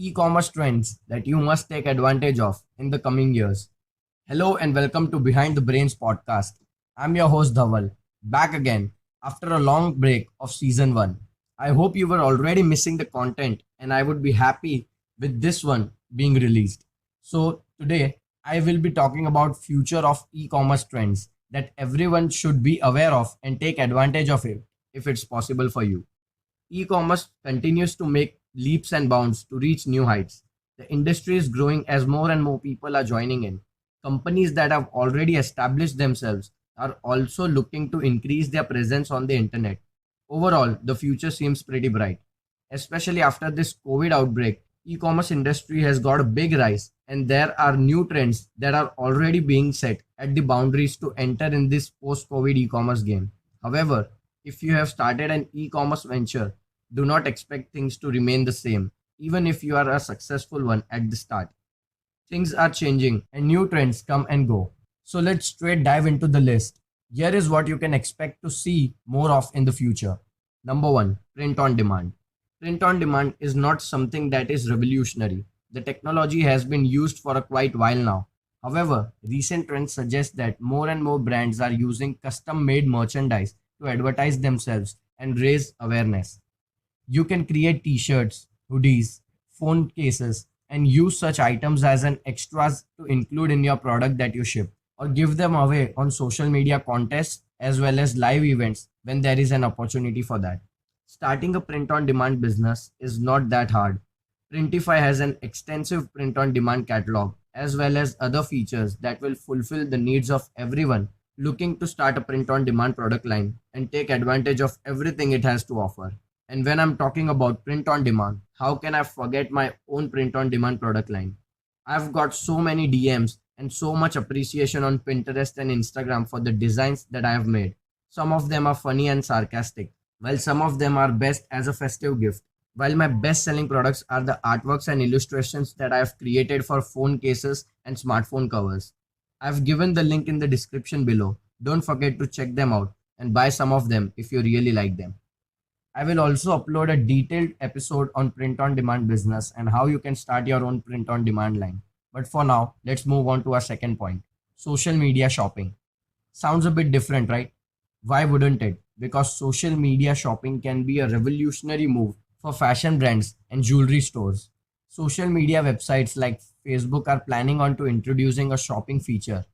e-commerce trends that you must take advantage of in the coming years. Hello and welcome to Behind the Brains podcast. I'm your host Dhaval, back again after a long break of season 1. I hope you were already missing the content and I would be happy with this one being released. So today I will be talking about future of e-commerce trends that everyone should be aware of and take advantage of it if it's possible for you. E-commerce continues to make leaps and bounds to reach new heights. The industry is growing as more and more people are joining in. Companies that have already established themselves are also looking to increase their presence on the internet. Overall, the future seems pretty bright. Especially after this COVID outbreak, e-commerce industry has got a big rise and there are new trends that are already being set at the boundaries to enter in this post-COVID e-commerce game. However, if you have started an e-commerce venture, do not expect things to remain the same, even if you are a successful one at the start. Things are changing and new trends come and go. So let's straight dive into the list. Here is what you can expect to see more of in the future. Number 1, print on demand. Print on demand is not something that is revolutionary. The technology has been used for a quite while now. However, recent trends suggest that more and more brands are using custom made merchandise to advertise themselves and raise awareness. You can create t-shirts, hoodies, phone cases, and use such items as an extras to include in your product that you ship or give them away on social media contests as well as live events when there is an opportunity for that. Starting a print on demand business is not that hard. Printify has an extensive print on demand catalog as well as other features that will fulfill the needs of everyone looking to start a print on demand product line and take advantage of everything it has to offer. And when I'm talking about print on demand, how can I forget my own print on demand product line? I've got so many DMs and so much appreciation on Pinterest and Instagram for the designs that I have made. Some of them are funny and sarcastic, while some of them are best as a festive gift. While my best selling products are the artworks and illustrations that I have created for phone cases and smartphone covers. I've given the link in the description below. Don't forget to check them out and buy some of them if you really like them. I will also upload a detailed episode on print on demand business and how you can start your own print on demand line. But for now, let's move on to our second point, social media shopping. Sounds a bit different, right? Why wouldn't it? Because social media shopping can be a revolutionary move for fashion brands and jewelry stores. Social media websites like Facebook are planning on to introducing a shopping feature.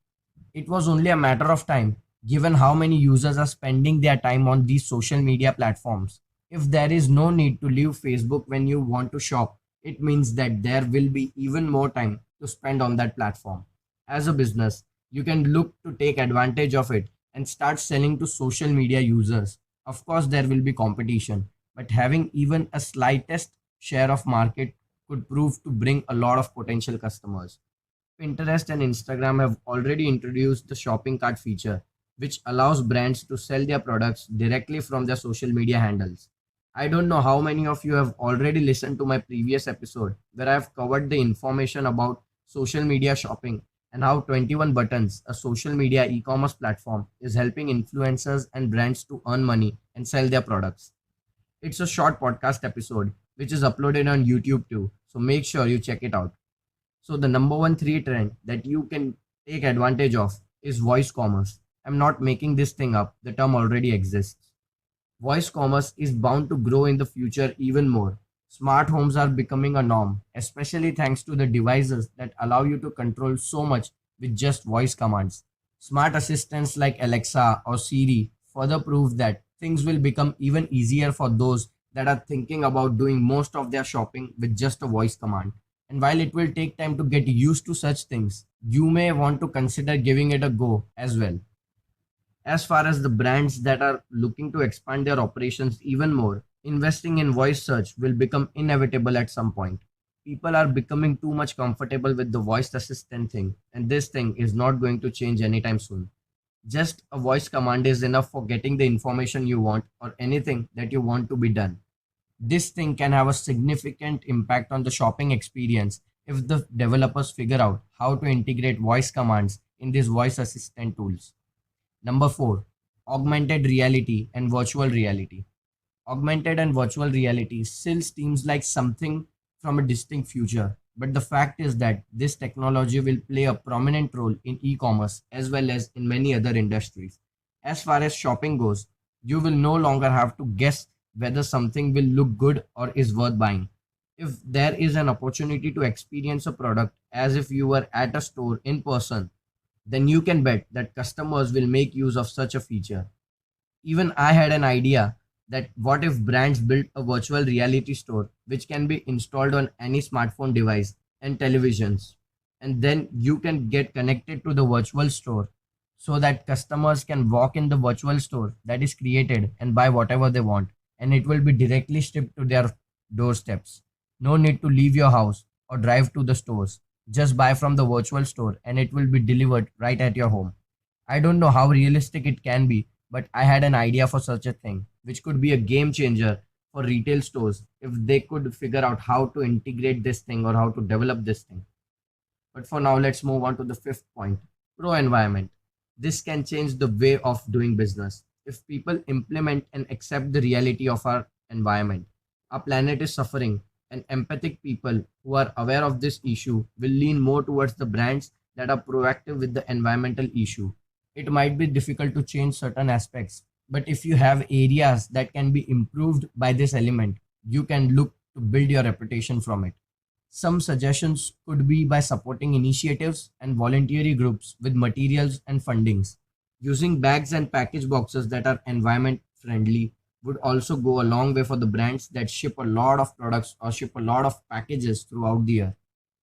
It was only a matter of time given how many users are spending their time on these social media platforms. If there is no need to leave Facebook when you want to shop, it means that there will be even more time to spend on that platform. As a business, you can look to take advantage of it and start selling to social media users. Of course, there will be competition, but having even a slightest share of market could prove to bring a lot of potential customers. Pinterest and Instagram have already introduced the shopping cart feature, which allows brands to sell their products directly from their social media handles. I don't know how many of you have already listened to my previous episode where I have covered the information about social media shopping and how 21 Buttons, a social media e-commerce platform, is helping influencers and brands to earn money and sell their products. It's a short podcast episode which is uploaded on YouTube too, so make sure you check it out. So the number one three trend that you can take advantage of is voice commerce. I'm not making this thing up, the term already exists. Voice commerce is bound to grow in the future even more. Smart homes are becoming a norm, especially thanks to the devices that allow you to control so much with just voice commands. Smart assistants like Alexa or Siri further prove that things will become even easier for those that are thinking about doing most of their shopping with just a voice command. And while it will take time to get used to such things, you may want to consider giving it a go as well. As far as the brands that are looking to expand their operations even more, investing in voice search will become inevitable at some point. People are becoming too much comfortable with the voice assistant thing, and this thing is not going to change anytime soon. Just a voice command is enough for getting the information you want or anything that you want to be done. This thing can have a significant impact on the shopping experience if the developers figure out how to integrate voice commands in these voice assistant tools. Number 4, augmented reality and virtual reality. Augmented and virtual reality still seems like something from a distinct future. But the fact is that this technology will play a prominent role in e-commerce as well as in many other industries. As far as shopping goes, you will no longer have to guess whether something will look good or is worth buying. If there is an opportunity to experience a product as if you were at a store in person, then you can bet that customers will make use of such a feature. Even I had an idea that what if brands built a virtual reality store which can be installed on any smartphone device and televisions, and then you can get connected to the virtual store so that customers can walk in the virtual store that is created and buy whatever they want, and it will be directly shipped to their doorsteps. No need to leave your house or drive to the stores. Just buy from the virtual store and it will be delivered right at your home. I don't know how realistic it can be, but I had an idea for such a thing, which could be a game changer for retail stores if they could figure out how to integrate this thing or how to develop this thing. But for now, let's move on to the fifth point, pro environment. This can change the way of doing business. If people implement and accept the reality of our environment, our planet is suffering, and empathic people who are aware of this issue will lean more towards the brands that are proactive with the environmental issue. It might be difficult to change certain aspects, but if you have areas that can be improved by this element, you can look to build your reputation from it. Some suggestions could be by supporting initiatives and voluntary groups with materials and fundings. Using bags and package boxes that are environment friendly would also go a long way for the brands that ship a lot of products or ship a lot of packages throughout the year.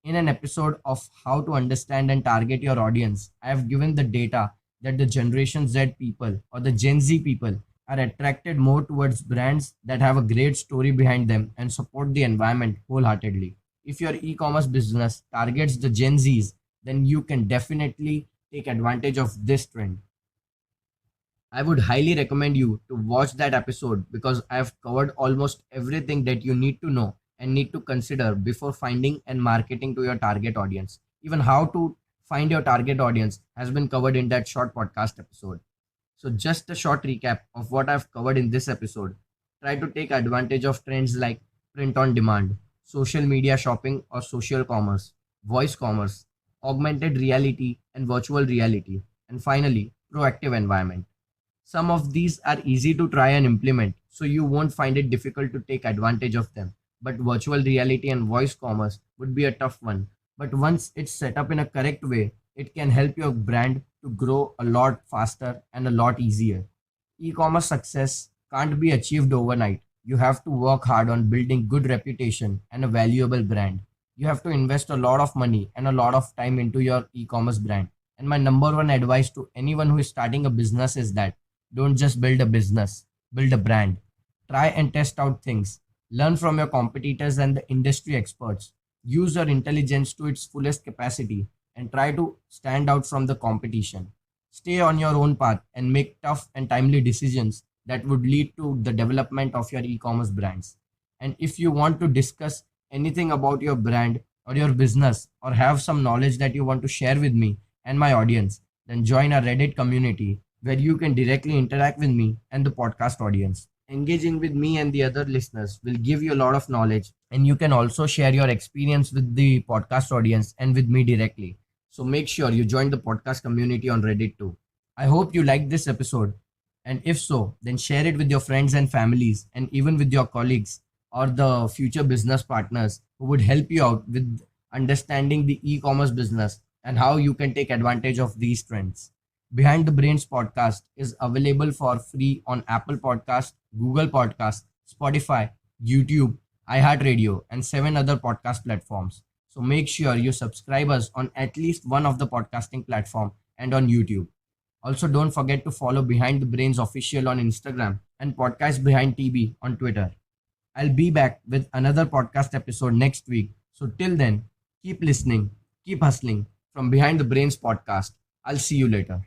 In an episode of How to Understand and Target Your Audience, I have given the data that the Generation Z people or the Gen Z people are attracted more towards brands that have a great story behind them and support the environment wholeheartedly. If your e-commerce business targets the Gen Zs, then you can definitely take advantage of this trend. I would highly recommend you to watch that episode because I have covered almost everything that you need to know and need to consider before finding and marketing to your target audience. Even how to find your target audience has been covered in that short podcast episode. So, just a short recap of what I've covered in this episode. Try to take advantage of trends like print on demand, social media shopping or social commerce, voice commerce, augmented reality and virtual reality, and finally, proactive environment. Some of these are easy to try and implement, so you won't find it difficult to take advantage of them. But virtual reality and voice commerce would be a tough one. But once it's set up in a correct way, it can help your brand to grow a lot faster and a lot easier. E-commerce success can't be achieved overnight. You have to work hard on building good reputation and a valuable brand. You have to invest a lot of money and a lot of time into your e-commerce brand. And my number one advice to anyone who is starting a business is that don't just build a business, build a brand. Try and test out things. Learn from your competitors and the industry experts. Use your intelligence to its fullest capacity and try to stand out from the competition. Stay on your own path and make tough and timely decisions that would lead to the development of your e-commerce brands. And if you want to discuss anything about your brand or your business or have some knowledge that you want to share with me and my audience, then join our Reddit community where you can directly interact with me and the podcast audience. Engaging with me and the other listeners will give you a lot of knowledge, and you can also share your experience with the podcast audience and with me directly. So make sure you join the podcast community on Reddit too. I hope you liked this episode, and if so, then share it with your friends and families and even with your colleagues or the future business partners who would help you out with understanding the e-commerce business and how you can take advantage of these trends. Behind the Brains podcast is available for free on Apple Podcast, Google Podcast, Spotify, YouTube, iHeartRadio, and 7 other podcast platforms. So make sure you subscribe us on at least one of the podcasting platform and on YouTube. Also, don't forget to follow Behind the Brains official on Instagram and Podcast Behind TB on Twitter. I'll be back with another podcast episode next week. So till then, keep listening, keep hustling from Behind the Brains podcast. I'll see you later.